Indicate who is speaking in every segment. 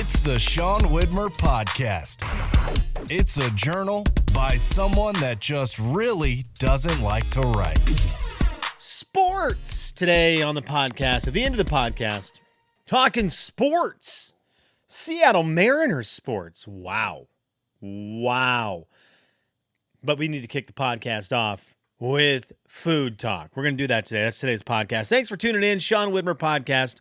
Speaker 1: It's the Sean Widmer Podcast. It's a journal by someone that just really doesn't like to write.
Speaker 2: Sports today on the podcast. At the end of the podcast, talking sports. Seattle Mariners sports. Wow. But we need to kick the podcast off with food talk. We're going to do that today. That's today's podcast. Thanks for tuning in. Sean Widmer Podcast.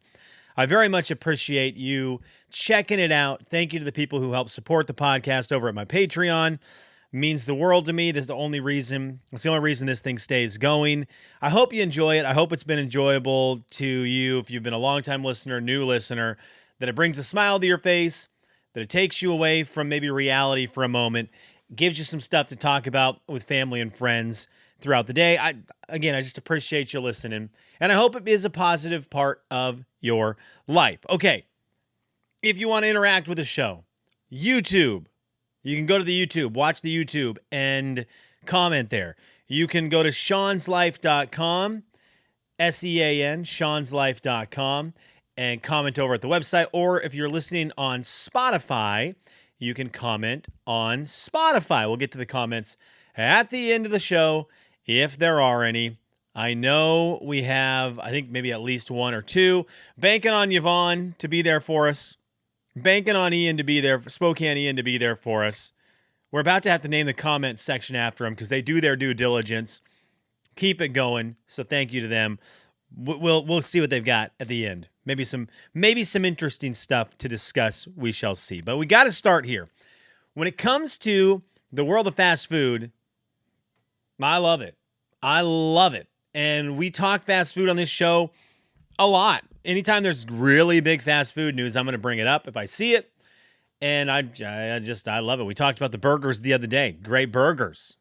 Speaker 2: I very much appreciate you checking it out. Thank you to the people who help support the podcast over at my Patreon. It means the world to me. This is the only reason. It's the only reason this thing stays going. I hope you enjoy it. I hope it's been enjoyable to you. If you've been a longtime listener, new listener, that it brings a smile to your face, that it takes you away from maybe reality for a moment, gives you some stuff to talk about with family and friends throughout the day. I just appreciate you listening, and I hope it is a positive part of your life. Okay, if you want to interact with the show, YouTube, you can go to the YouTube, watch the YouTube, and comment there. You can go to seanslife.com, SEAN, seanslife.com, and comment over at the website. Or if you're listening on Spotify, you can comment on Spotify. We'll get to the comments at the end of the show, if there are any. I know we have, I think maybe at least one or two. Banking on Yvonne to be there for us. Banking on Ian to be there, Spokane Ian to be there for us. We're about to have to name the comment section after them because they do their due diligence. Keep it going. So thank you to them. We'll see what they've got at the end. Maybe some interesting stuff to discuss. We shall see. But we got to start here. When it comes to the world of fast food, I love it. I love it. And we talk fast food on this show a lot. Anytime there's really big fast food news, I'm going to bring it up if I see it. And I love it. We talked about the burgers the other day. Great burgers.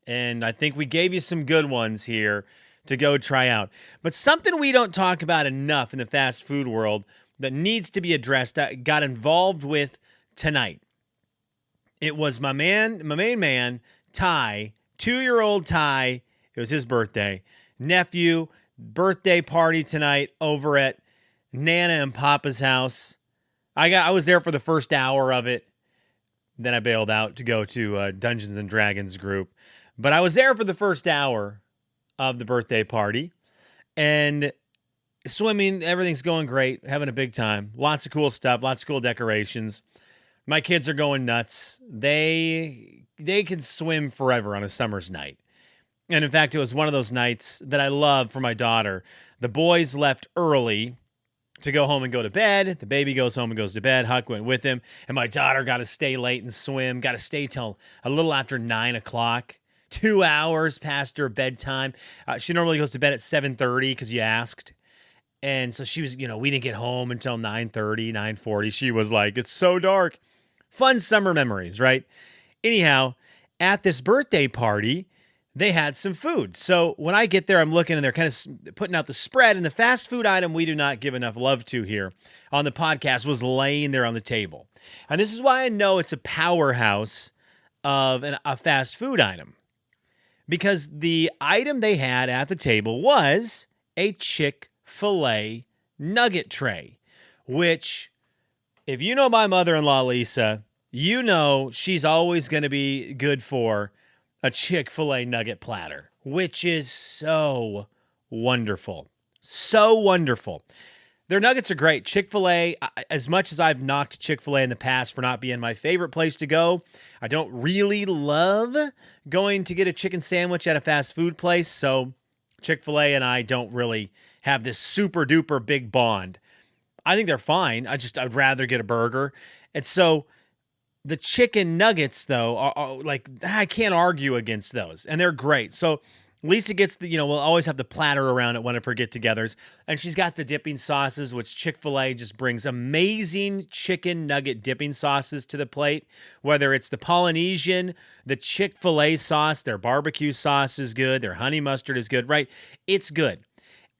Speaker 2: And I think we gave you some good ones here to go try out. But something we don't talk about enough in the fast food world that needs to be addressed, I got involved with tonight. It was my main man, Ty, 2-year-old Ty. It was his birthday. Nephew, birthday party tonight over at Nana and Papa's house. I was there for the first hour of it. Then I bailed out to go to Dungeons and Dragons group. But I was there for the first hour of the birthday party. And swimming, everything's going great. Having a big time. Lots of cool stuff. Lots of cool decorations. My kids are going nuts. They can swim forever on a summer's night. And in fact, it was one of those nights that I love for my daughter. The boys left early to go home and go to bed. The baby goes home and goes to bed. Huck went with him. And my daughter got to stay late and swim. Got to stay till a little after 9 o'clock. 2 hours past her bedtime. She normally goes to bed at 7:30 because you asked. And so she was, we didn't get home until 9:30, 9:40. She was like, it's so dark. Fun summer memories, right? Anyhow, at this birthday party, they had some food. So when I get there, I'm looking and they're kind of putting out the spread, and the fast food item we do not give enough love to here on the podcast was laying there on the table. And this is why I know it's a powerhouse of a fast food item. Because the item they had at the table was a Chick-fil-A nugget tray, which, if you know my mother-in-law, Lisa, you know she's always going to be good for a Chick-fil-A nugget platter, which is so wonderful. So wonderful. Their nuggets are great. Chick-fil-A, as much as I've knocked Chick-fil-A in the past for not being my favorite place to go, I don't really love going to get a chicken sandwich at a fast food place. So Chick-fil-A and I don't really have this super duper big bond. I think they're fine. I'd rather get a burger. And so the chicken nuggets, though, are like, I can't argue against those. And they're great. So Lisa gets we'll always have the platter around at one of her get-togethers. And she's got the dipping sauces, which Chick-fil-A just brings amazing chicken nugget dipping sauces to the plate. Whether it's the Polynesian, the Chick-fil-A sauce, their barbecue sauce is good. Their honey mustard is good, right? It's good.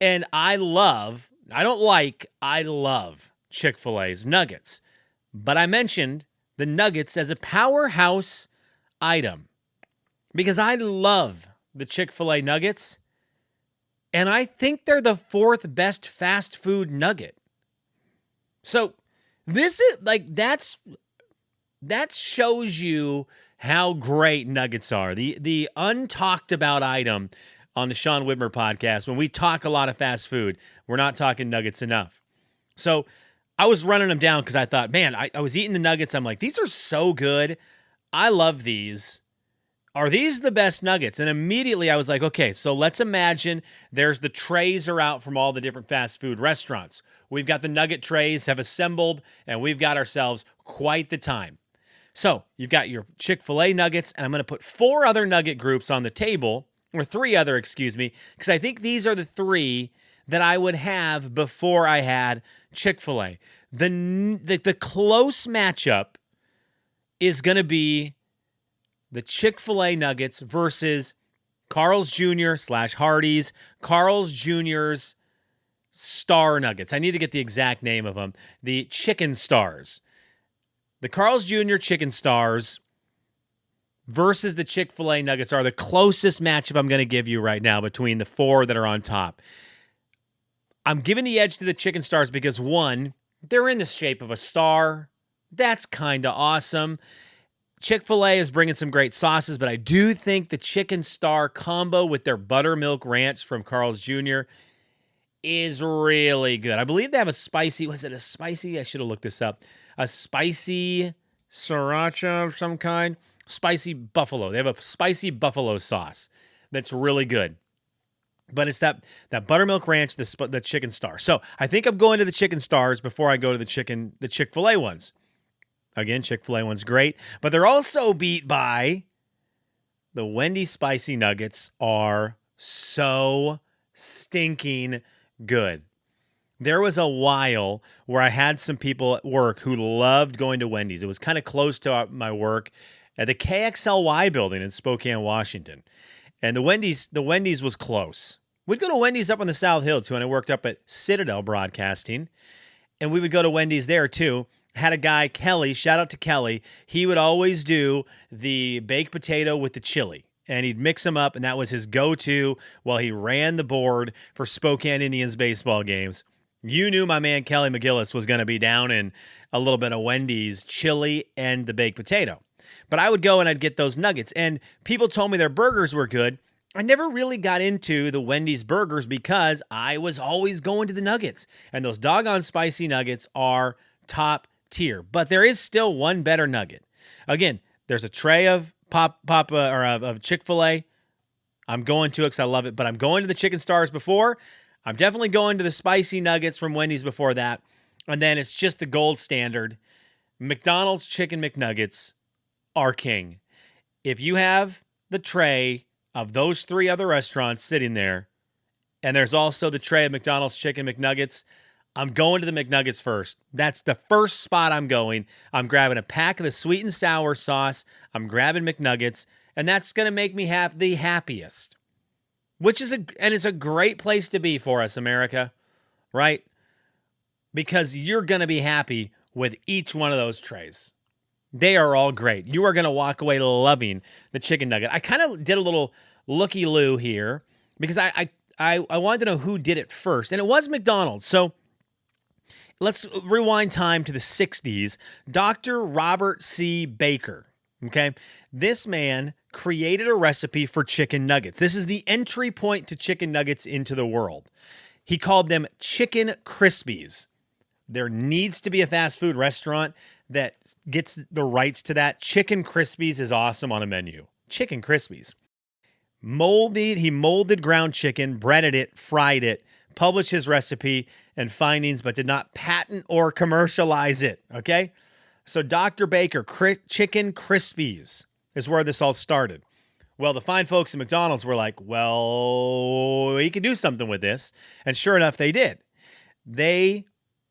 Speaker 2: And I love Chick-fil-A's nuggets. But I mentioned the nuggets as a powerhouse item because I love the Chick-fil-A nuggets, and I think they're the fourth best fast food nugget. So This is like that shows you how great nuggets are. The untalked about item on the Sean Widmer podcast, when we talk a lot of fast food, we're not talking nuggets enough. So I was running them down because I thought, man, I was eating the nuggets. I'm like, these are so good. I love these. Are these the best nuggets? And immediately I was like, okay, so let's imagine there's the trays are out from all the different fast food restaurants. We've got the nugget trays have assembled, and we've got ourselves quite the time. So you've got your Chick-fil-A nuggets, and I'm going to put 4 other nugget groups on the table, or 3 other, excuse me, because I think these are the 3 that I would have before I had Chick-fil-A. The close matchup is going to be the Chick-fil-A nuggets versus Carl's Jr. / Hardee's, Carl's Jr.'s Star Nuggets. I need to get the exact name of them. The Chicken Stars. The Carl's Jr. Chicken Stars versus the Chick-fil-A Nuggets are the closest matchup I'm going to give you right now between the 4 that are on top. I'm giving the edge to the Chicken Stars because, one, they're in the shape of a star. That's kind of awesome. Chick-fil-A is bringing some great sauces, but I do think the Chicken Star combo with their buttermilk ranch from Carl's Jr. is really good. I believe they have a spicy, was it a spicy? I should have looked this up. A spicy sriracha of some kind. Spicy buffalo. They have a spicy buffalo sauce that's really good. But it's that buttermilk ranch, the Chicken Star. So I think I'm going to the Chicken Stars before I go to the Chick-fil-A ones. Again, Chick-fil-A one's great. But they're also beat by the Wendy's Spicy Nuggets are so stinking good. There was a while where I had some people at work who loved going to Wendy's. It was kind of close to my work at the KXLY building in Spokane, Washington. And the Wendy's was close. We'd go to Wendy's up on the South Hill, too, and I worked up at Citadel Broadcasting. And we would go to Wendy's there, too. Had a guy, Kelly, shout out to Kelly. He would always do the baked potato with the chili. And he'd mix them up, and that was his go-to while he ran the board for Spokane Indians baseball games. You knew my man Kelly McGillis was going to be down in a little bit of Wendy's chili and the baked potato. But I would go and I'd get those nuggets. And people told me their burgers were good. I never really got into the Wendy's burgers because I was always going to the nuggets. And those doggone spicy nuggets are top tier. But there is still one better nugget. Again, there's a tray of of Chick-fil-A. I'm going to it because I love it. But I'm going to the Chicken Stars before. I'm definitely going to the spicy nuggets from Wendy's before that. And then it's just the gold standard. McDonald's Chicken McNuggets are king. If you have the tray of those 3 other restaurants sitting there, and there's also the tray of McDonald's Chicken McNuggets, I'm going to the McNuggets first. That's the first spot I'm going. I'm grabbing a pack of the sweet and sour sauce. I'm grabbing McNuggets, and that's going to make me the happiest. It's a great place to be for us, America, right? Because you're going to be happy with each one of those trays. They are all great. You are going to walk away loving the chicken nugget. I kind of did a little looky-loo here because I wanted to know who did it first, and it was McDonald's. So let's rewind time to the 60s. Dr. Robert C. Baker, okay? This man created a recipe for chicken nuggets. This is the entry point to chicken nuggets into the world. He called them Chicken Krispies. There needs to be a fast food restaurant that gets the rights to that. Chicken Krispies is awesome on a menu. Chicken Krispies. He molded ground chicken, breaded it, fried it, published his recipe and findings, but did not patent or commercialize it, okay? So Dr. Baker, Chicken Krispies is where this all started. Well, the fine folks at McDonald's were like, well, we could do something with this. And sure enough, they did. They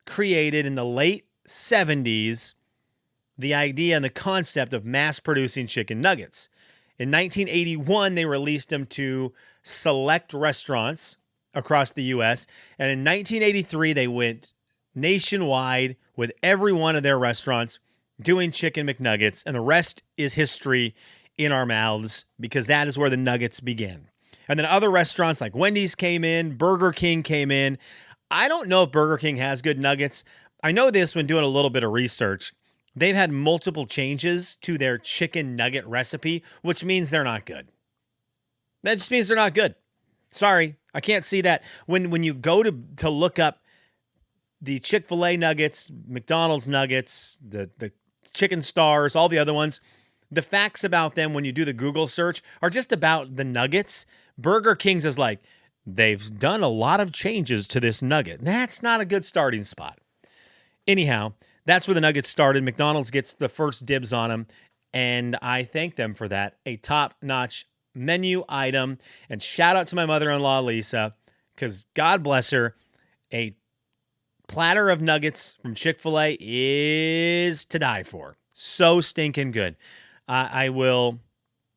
Speaker 2: created in the late 70s the idea and the concept of mass-producing chicken nuggets. In 1981, they released them to select restaurants across the U.S., and in 1983, they went nationwide with every one of their restaurants doing chicken McNuggets, and the rest is history in our mouths because that is where the nuggets begin. And then other restaurants like Wendy's came in, Burger King came in. I don't know if Burger King has good nuggets. I know this when doing a little bit of research. They've had multiple changes to their chicken nugget recipe, which means they're not good. That just means they're not good. Sorry, I can't see that. When you go to look up the Chick-fil-A nuggets, McDonald's nuggets, the chicken stars, all the other ones, the facts about them when you do the Google search are just about the nuggets. Burger King's is like, they've done a lot of changes to this nugget. That's not a good starting spot. Anyhow, that's where the nuggets started. McDonald's gets the first dibs on them, and I thank them for that. A top-notch menu item. And shout out to my mother-in-law, Lisa, because God bless her, a platter of nuggets from Chick-fil-A is to die for. So stinking good. I was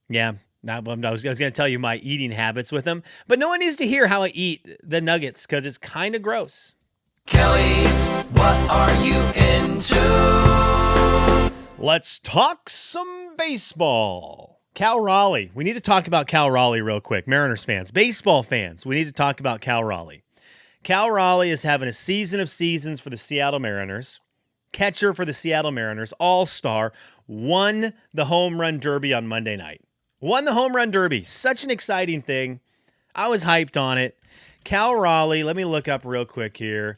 Speaker 2: going to tell you my eating habits with them, but no one needs to hear how I eat the nuggets because it's kind of gross.
Speaker 3: Kelly's, what are you into?
Speaker 2: Let's talk some baseball. Cal Raleigh. We need to talk about Cal Raleigh real quick. Mariners fans, baseball fans, we need to talk about Cal Raleigh. Cal Raleigh is having a season of seasons for the Seattle Mariners. Catcher for the Seattle Mariners, all-star, won the home run derby on Monday night. Won the home run derby. Such an exciting thing. I was hyped on it. Cal Raleigh, let me look up real quick here.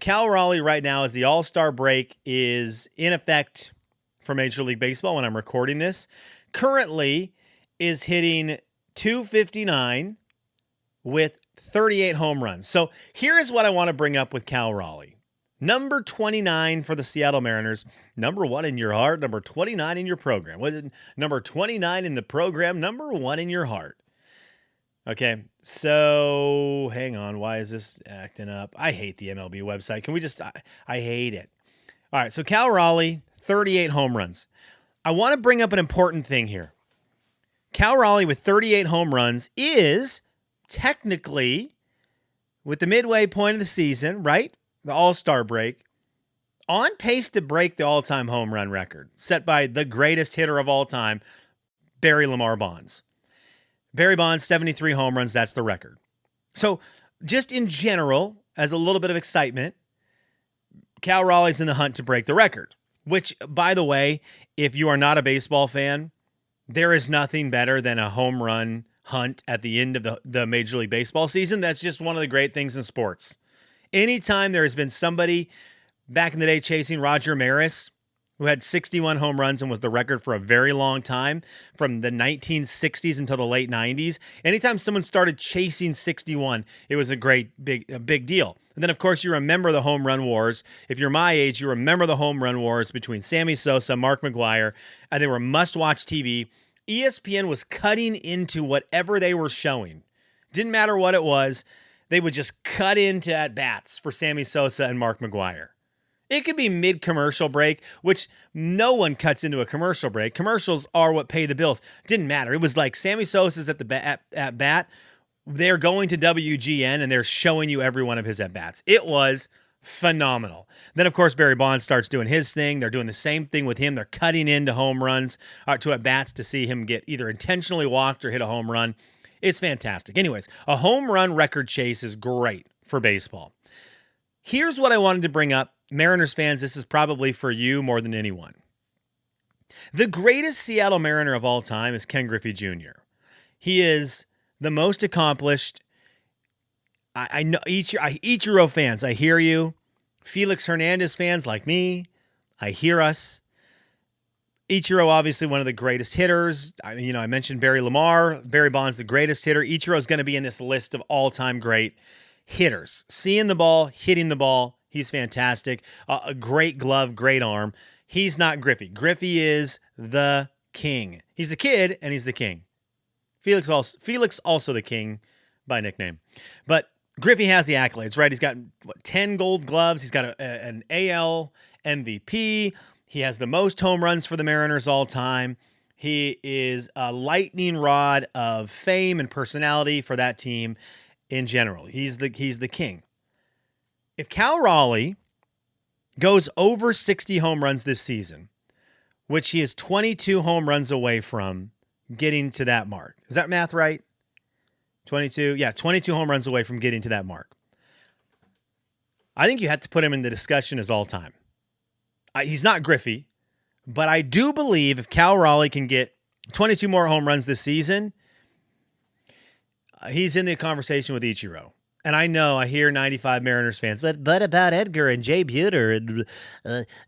Speaker 2: Cal Raleigh right now, as the all-star break is in effect for Major League Baseball when I'm recording this, currently is hitting .259 with 38 home runs. So here is what I want to bring up with Cal Raleigh. Number 29 for the Seattle Mariners. Number 1 in your heart. Number 29 in your program. Was it number 29 in the program? Number 1 in your heart. Okay, so hang on. Why is this acting up? I hate the MLB website. Can we just... I hate it. All right, so Cal Raleigh, 38 home runs. I want to bring up an important thing here. Cal Raleigh with 38 home runs is technically, with the midway point of the season, right? The All-Star break, on pace to break the all-time home run record set by the greatest hitter of all time, Barry Lamar Bonds. Barry Bonds, 73 home runs, that's the record. So just in general, as a little bit of excitement, Cal Raleigh's in the hunt to break the record, which, by the way, if you are not a baseball fan, there is nothing better than a home run hunt at the end of the Major League Baseball season. That's just one of the great things in sports. Anytime there has been somebody back in the day chasing Roger Maris, who had 61 home runs and was the record for a very long time, from the 1960s until the late 90s, anytime someone started chasing 61, it was a big deal. And then, of course, you remember the home run wars. If you're my age, you remember the home run wars between Sammy Sosa, Mark McGwire, and they were must-watch TV. ESPN was cutting into whatever they were showing. Didn't matter what it was. They would just cut into at-bats for Sammy Sosa and Mark McGwire. It could be mid-commercial break, which no one cuts into a commercial break. Commercials are what pay the bills. Didn't matter. It was like Sammy Sosa's at bat. They're going to WGN, and they're showing you every one of his at-bats. It was phenomenal. Then, of course, Barry Bonds starts doing his thing. They're doing the same thing with him. They're cutting into home runs, to at-bats to see him get either intentionally walked or hit a home run. It's fantastic. Anyways, a home run record chase is great for baseball. Here's what I wanted to bring up. Mariners fans, this is probably for you more than anyone. The greatest Seattle Mariner of all time is Ken Griffey Jr. He is the most accomplished. I know Ichiro fans, I hear you. Felix Hernandez fans like me, I hear us. Ichiro, obviously one of the greatest hitters. I mentioned Barry Lamar. Barry Bonds, the greatest hitter. Ichiro is going to be in this list of all-time great hitters. Seeing the ball, hitting the ball, he's fantastic. A great glove, great arm. He's not Griffey. Griffey is the king. He's the kid, and he's the king. Felix also the king by nickname. But Griffey has the accolades, right? He's got 10 gold gloves. He's got an AL MVP. He has the most home runs for the Mariners all time. He is a lightning rod of fame and personality for that team in general. He's the king. If Cal Raleigh goes over 60 home runs this season, which he is 22 home runs away from getting to that mark. Is that math right? 22? Yeah, 22 home runs away from getting to that mark. I think you have to put him in the discussion as all time. He's not Griffey, but I do believe if Cal Raleigh can get 22 more home runs this season, he's in the conversation with Ichiro. And I hear 95 Mariners fans, but about Edgar and Jay Buhner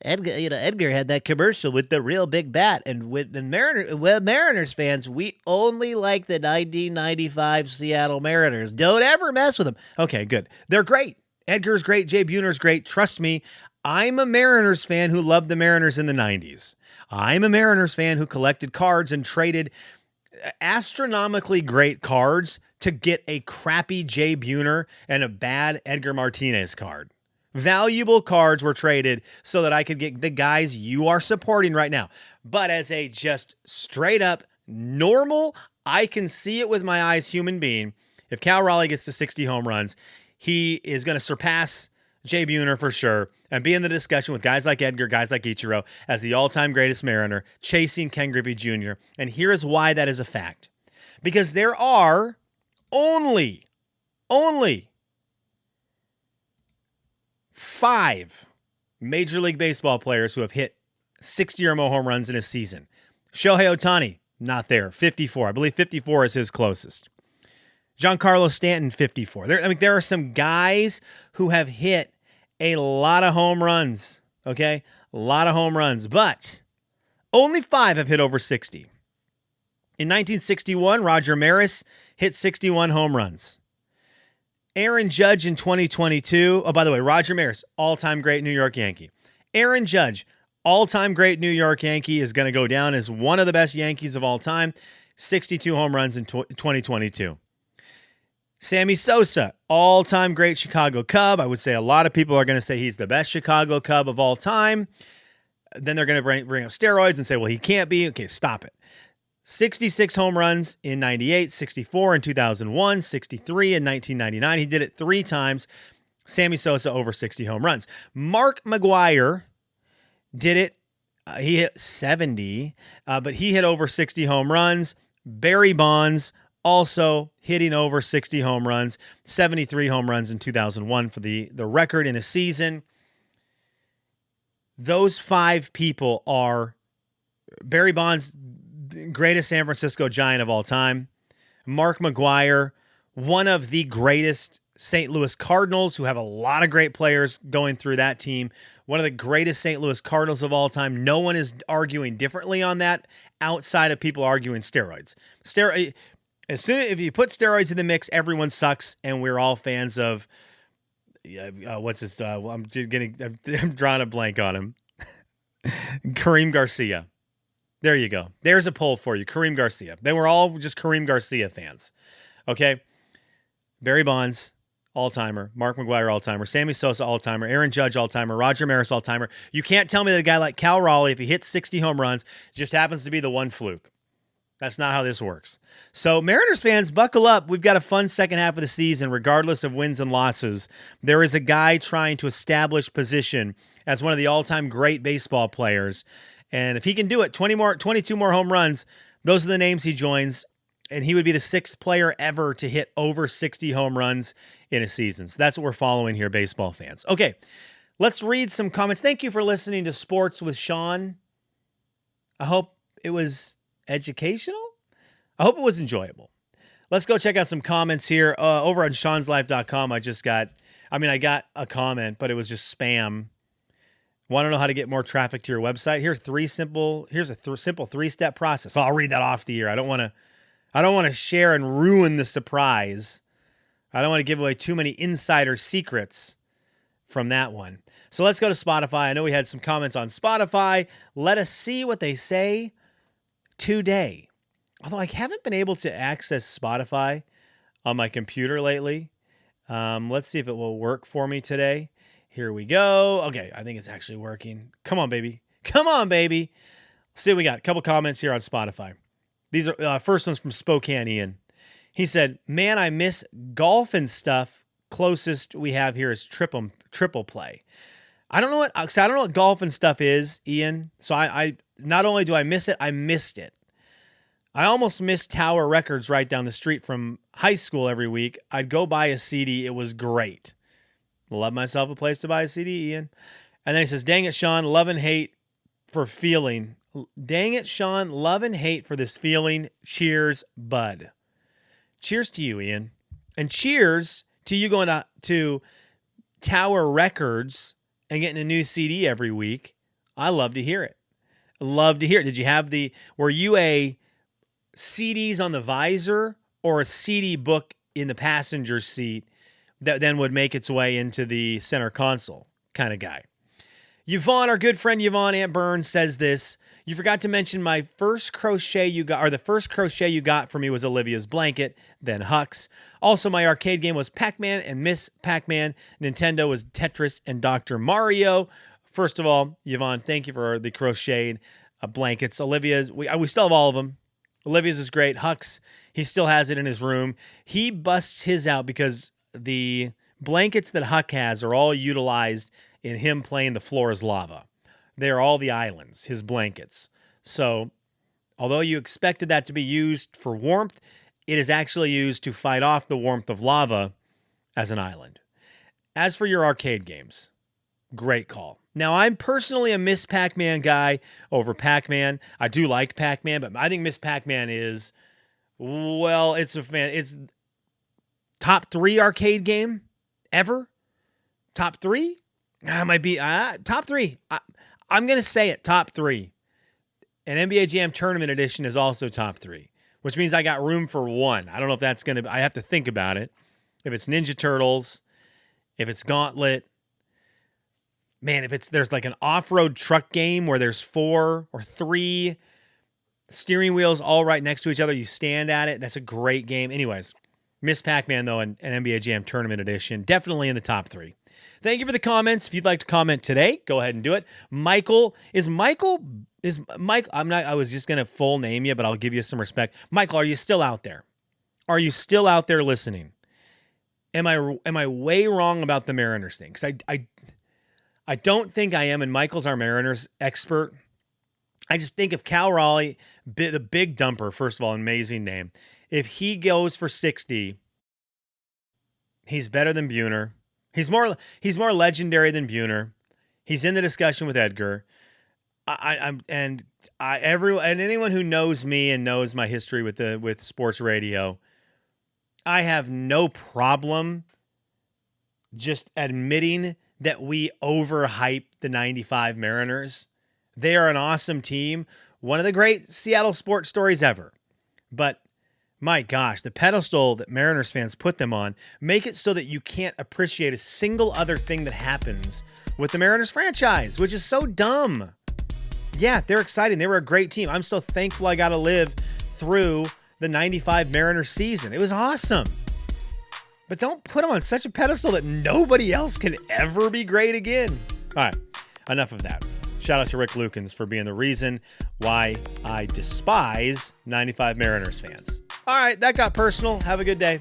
Speaker 2: and Edgar had that commercial with the real big bat, and Mariners fans, we only like the 1995 Seattle Mariners. Don't ever mess with them. Okay, good. They're great. Edgar's great. Jay Buhner's great. Trust me, I'm a Mariners fan who loved the Mariners in the 90s. I'm a Mariners fan who collected cards and traded astronomically great cards to get a crappy Jay Buhner and a bad Edgar Martinez card. Valuable cards were traded so that I could get the guys you are supporting right now. But as a just straight up normal, I can see it with my eyes human being, if Cal Raleigh gets to 60 home runs, he is going to surpass Jay Buhner for sure and be in the discussion with guys like Edgar, guys like Ichiro as the all-time greatest Mariner, chasing Ken Griffey Jr. And here is why that is a fact. Because there are only 5 Major League Baseball players who have hit 60 or more home runs in a season. Shohei Ohtani, not there, 54. I believe 54 is his closest. Giancarlo Stanton, 54. There are some guys who have hit a lot of home runs, okay? A lot of home runs, but only 5 have hit over 60. In 1961, Roger Maris hit 61 home runs. Aaron Judge in 2022. Oh, by the way, Roger Maris, all-time great New York Yankee. Aaron Judge, all-time great New York Yankee, is going to go down as one of the best Yankees of all time. 62 home runs in 2022. Sammy Sosa, all-time great Chicago Cub. I would say a lot of people are going to say he's the best Chicago Cub of all time. Then they're going to bring up steroids and say, well, he can't be. Okay, stop it. 66 home runs in 98, 64 in 2001, 63 in 1999. He did it 3 times. Sammy Sosa over 60 home runs. Mark McGwire did it. He hit 70, but he hit over 60 home runs. Barry Bonds also hitting over 60 home runs, 73 home runs in 2001 for the record in a season. Those 5 people are Barry Bonds, greatest San Francisco Giant of all time. Mark McGwire, one of the greatest St. Louis Cardinals, who have a lot of great players going through that team. One of the greatest St. Louis Cardinals of all time. No one is arguing differently on that outside of people arguing steroids. If you put steroids in the mix, everyone sucks, and we're all fans of what's his? I'm drawing a blank on him. Kareem Garcia. There you go. There's a poll for you. Kareem Garcia. They were all just Kareem Garcia fans. Okay. Barry Bonds, all-timer. Mark McGwire, all-timer. Sammy Sosa, all-timer. Aaron Judge, all-timer. Roger Maris, all-timer. You can't tell me that a guy like Cal Raleigh, if he hits 60 home runs, just happens to be the one fluke. That's not how this works. So Mariners fans, buckle up. We've got a fun second half of the season, regardless of wins and losses. There is a guy trying to establish position as one of the all-time great baseball players. And if he can do it, 22 more home runs, those are the names he joins. And he would be the 6th player ever to hit over 60 home runs in a season. So that's what we're following here, baseball fans. Okay, let's read some comments. Thank you for listening to Sports with Sean. I hope it was educational. I hope it was enjoyable. Let's go check out some comments here over on Sean'sLife.com. I got a comment, but it was just spam. Want to know how to get more traffic to your website? Here's a simple 3-step process. So I'll read that off the air. I don't want to share and ruin the surprise. I don't want to give away too many insider secrets from that one. So let's go to Spotify. I know we had some comments on Spotify. Let us see what they say today. Although I haven't been able to access Spotify on my computer lately. Let's see if it will work for me today. Here we go. Okay, I think it's actually working. Come on, baby. Come on, baby. Let's see what we got. A couple comments here on Spotify. These are first one's from Spokane Ian. He said, "Man, I miss golf and stuff. Closest we have here is triple play." I don't know what golf and stuff is, Ian. So I not only do I miss it, I missed it. I almost missed Tower Records right down the street from high school every week. I'd go buy a CD. It was great. Love myself a place to buy a CD, Ian. And then he says, dang it, Sean, love and hate for feeling. Dang it, Sean, love and hate for this feeling. Cheers, bud. Cheers to you, Ian. And cheers to you going to Tower Records and getting a new CD every week. I love to hear it. Love to hear it. Did you have were you a CDs on the visor or a CD book in the passenger seat that then would make its way into the center console kind of guy? Yvonne, our good friend Yvonne Aunt Burns says this. You forgot to mention my first crochet the first crochet you got for me was Olivia's blanket, then Huck's. Also, my arcade game was Pac-Man and Miss Pac-Man. Nintendo was Tetris and Dr. Mario. First of all, Yvonne, thank you for the crocheted blankets. Olivia's, we still have all of them. Olivia's is great. Huck's, he still has it in his room. He busts his out because the blankets that Huck has are all utilized in him playing The Floor is Lava. They're all the islands, his blankets. So, although you expected that to be used for warmth, it is actually used to fight off the warmth of lava as an island. As for your arcade games, great call. Now, I'm personally a Miss Pac-Man guy over Pac-Man. I do like Pac-Man, but I think Miss Pac-Man is, well, it's top 3 arcade game ever. Top 3? Might be top 3. I'm going to say it, top 3. And NBA Jam Tournament Edition is also top 3, which means I got room for 1. I don't know if that's going to, I have to think about it. If it's Ninja Turtles, if it's Gauntlet, man, if there's like an off-road truck game where there's 4 or 3 steering wheels all right next to each other, you stand at it, that's a great game. Anyways, Miss Pac-Man, though, and NBA Jam Tournament Edition, definitely in the top 3. Thank you for the comments. If you'd like to comment today, go ahead and do it. Michael, I was just going to full name you, but I'll give you some respect. Michael, are you still out there? Are you still out there listening? Am I way wrong about the Mariners thing? Because I don't think I am, and Michael's our Mariners expert. I just think if Cal Raleigh, the big dumper, first of all, amazing name, if he goes for 60, he's better than Buhner. He's more legendary than Buhner. He's in the discussion with Edgar. Anyone who knows me and knows my history with sports radio, I have no problem just admitting that we overhyped the 95 Mariners. They are an awesome team. One of the great Seattle sports stories ever. But my gosh, the pedestal that Mariners fans put them on make it so that you can't appreciate a single other thing that happens with the Mariners franchise, which is so dumb. Yeah, they're exciting. They were a great team. I'm so thankful I got to live through the 95 Mariners season. It was awesome. But don't put them on such a pedestal that nobody else can ever be great again. All right, enough of that. Shout out to Rick Lukens for being the reason why I despise 95 Mariners fans. All right, that got personal. Have a good day.